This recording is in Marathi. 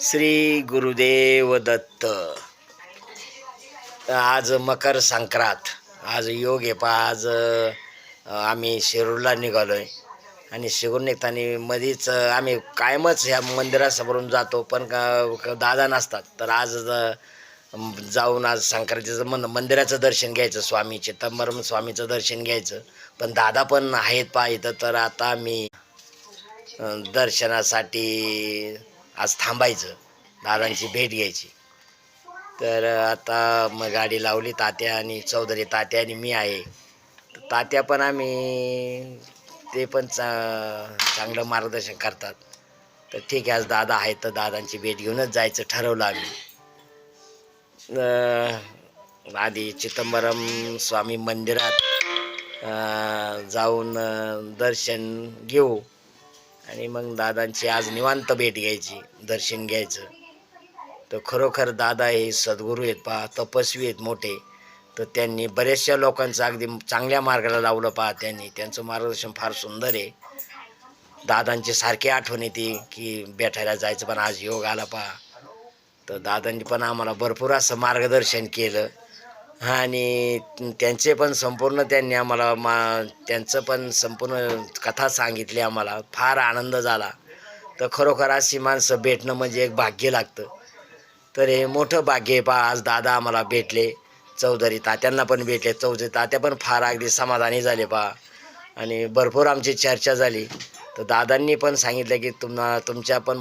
श्री गुरुदेव दत्त. आज मकर संक्रांत. आज योग आहे पहा. आज आम्ही शिरूरला निघालो आहे आणि शिरूर निघताना मध्येच आम्ही कायमच ह्या मंदिरासमोरून जातो, पण दादा नसतात. तर आज जाऊन आज संक्रांतीचं मंदिराचं दर्शन घ्यायचं, स्वामी चिदंबरम स्वामीचं दर्शन घ्यायचं. पण दादा पण आहेत पहा इथं. तर आता मी दर्शनासाठी आज थांबायचं, दादांची भेट घ्यायची. तर आता मग गाडी लावली. तात्या आणि चौधरी तात्या आणि मी आहे. तात्या पण आम्ही ते पण चांगलं मार्गदर्शन करतात. तर ठीक आहे, आज दादा आहेत तर दादांची भेट घेऊनच जायचं ठरवलं आम्ही. आधी चिदंबरम स्वामी मंदिरात जाऊन दर्शन घेऊ आणि मग दादांची आज निवांत भेट घ्यायची, दर्शन घ्यायचं. तर खरोखर दादा हे सद्गुरू आहेत पहा, तपस्वी आहेत मोठे. तर त्यांनी बऱ्याचशा लोकांचं अगदी चांगल्या मार्गाला लावलं पहा. त्यांचं मार्गदर्शन फार सुंदर आहे. दादांची सारखी आठवण येते की भेटायला जायचं, पण आज योग आला पहा. तर दादांनी पण आम्हाला भरपूर असं मार्गदर्शन केलं आणि त्यांचे पण संपूर्ण त्यांनी आम्हाला त्यांचं पण संपूर्ण कथा सांगितली आम्हाला. फार आनंद झाला. तर खरोखर अशी माणसं भेटणं म्हणजे एक भाग्य लागतं. तर हे मोठं भाग्य आहे पहा. आज दादा आम्हाला भेटले, चौधरी तात्यांना पण भेटले. चौधरी तात्या पण फार अगदी समाधानी झाले पहा आणि भरपूर आमची चर्चा झाली. तर दादांनी पण सांगितलं की तुमच्या पण